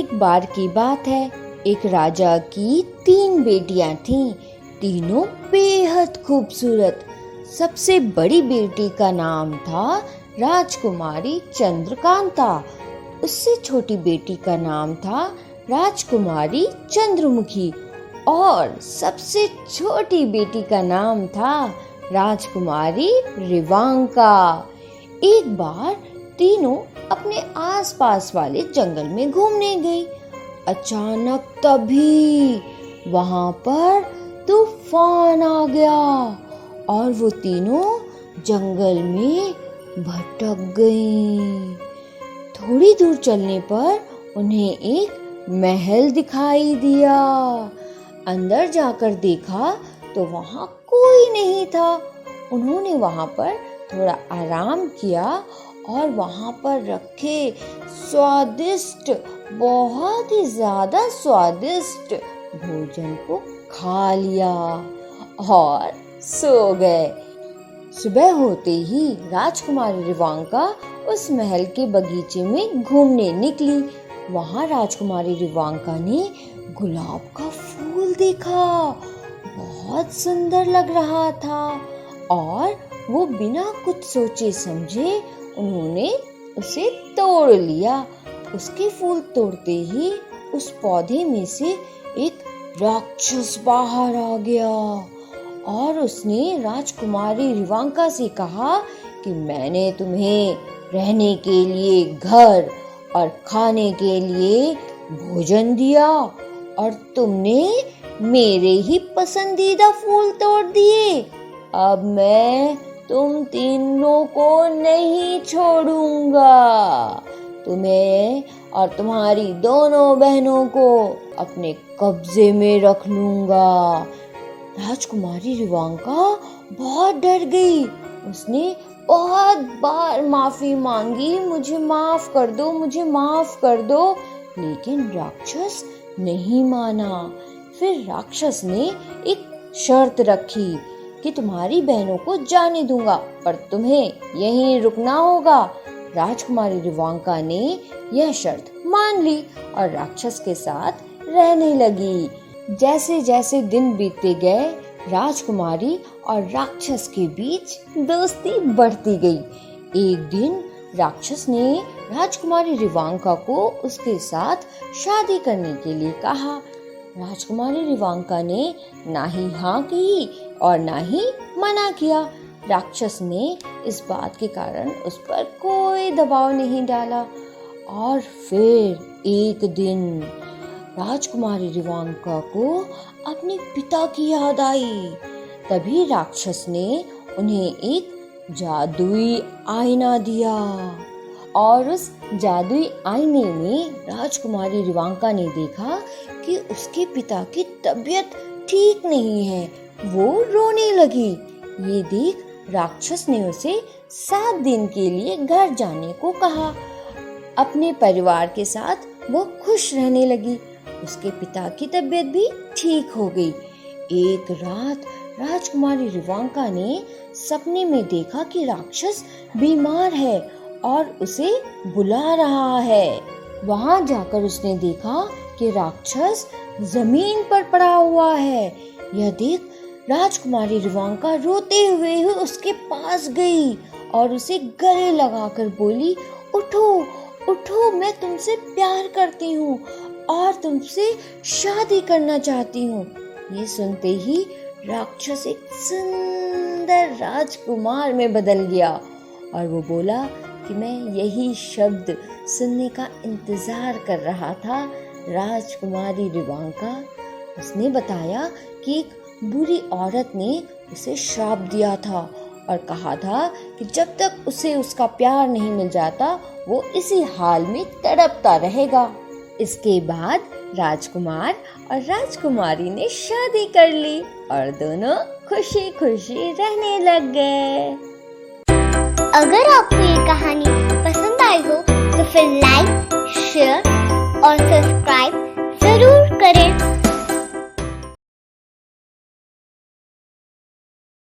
एक बार की बात है, एक राजा की 3 बेटियां थीं। तीनों बेहद खूबसूरत। सबसे बड़ी बेटी का नाम था राजकुमारी चंद्रकांता। उससे छोटी बेटी का नाम था राजकुमारी चंद्रमुखी और सबसे छोटी बेटी का नाम था राजकुमारी रिवांका। एक बार तीनों अपने आसपास वाले जंगल में घूमने गई। अचानक तभी वहां पर तूफान आ गया और वो तीनों जंगल में भटक गईं। थोड़ी दूर चलने पर उन्हें एक महल दिखाई दिया। अंदर जाकर देखा तो वहां कोई नहीं था। उन्होंने वहां पर थोड़ा आराम किया और वहां पर रखे स्वादिष्ट, बहुत ही ज्यादा स्वादिष्ट भोजन को खा लिया और सो गए। सुबह होते ही राजकुमारी रिवांका उस महल के बगीचे में घूमने निकली। वहां राजकुमारी रिवांका ने गुलाब का फूल देखा। बहुत सुंदर लग रहा था और वो बिना कुछ सोचे समझे उन्होंने उसे तोड़ लिया। उसके फूल तोड़ते ही उस पौधे में से एक राक्षस बाहर आ गया और उसने राजकुमारी रिवांका से कहा कि मैंने तुम्हें रहने के लिए घर और खाने के लिए भोजन दिया और तुमने मेरे ही पसंदीदा फूल तोड़ दिए। अब मैं तुम तीनों को नहीं छोड़ूंगा। तुम्हें और तुम्हारी दोनों बहनों को अपने कब्जे में रख लूंगा। राजकुमारी रिवांका बहुत डर गई। उसने बहुत बार माफी मांगी, मुझे माफ कर दो, मुझे माफ कर दो, लेकिन राक्षस नहीं माना। फिर राक्षस ने एक शर्त रखी कि तुम्हारी बहनों को जाने दूंगा पर तुम्हें यहीं रुकना होगा। राजकुमारी रिवांका ने यह शर्त मान ली और राक्षस के साथ रहने लगी। जैसे जैसे दिन बीतते गए, राजकुमारी और राक्षस के बीच दोस्ती बढ़ती गई। एक दिन राक्षस ने राजकुमारी रिवांका को उसके साथ शादी करने के लिए कहा। राजकुमारी रिवांका ने ना ही हाँ की और ना ही मना किया। राक्षस ने इस बात के कारण उस पर कोई दबाव नहीं डाला। और फिर एक दिन राजकुमारी रिवांका को अपने पिता की याद आई। तभी राक्षस ने उन्हें एक जादुई आईना दिया और उस जादुई आईने में राजकुमारी रिवांका ने देखा कि उसके पिता की तबीयत ठीक नहीं है। वो रोने लगी। ये देख राक्षस ने उसे 7 दिन के लिए घर जाने को कहा। अपने परिवार के साथ वो खुश रहने लगी। उसके पिता की तबीयत भी ठीक हो गई। एक रात राजकुमारी रिवांका ने सपने में देखा कि राक्षस बीमार है और उसे बुला रहा है। वहां जाकर उसने देखा कि राक्षस जमीन पर पड़ा हुआ है। यह देख राजकुमारी रिवांका रोते हुए ही उसके पास गई और उसे गले लगाकर बोली, उठो उठो, मैं तुमसे प्यार करती हूँ और तुमसे शादी करना चाहती हूँ। ये सुनते ही राक्षस एक सुंदर राजकुमार में बदल गया और वो बोला कि मैं यही शब्द सुनने का इंतजार कर रहा था। राजकुमारी रिवांका, उसने बताया कि एक बुरी औरत ने उसे श्राप दिया था और कहा था कि जब तक उसे उसका प्यार नहीं मिल जाता वो इसी हाल में तड़पता रहेगा। इसके बाद राजकुमार और राजकुमारी ने शादी कर ली और दोनों खुशी खुशी रहने लग गए। अगर आपको ये कहानी पसंद आई हो तो फिर लाइक, शेयर और सब्सक्राइब जरूर करें।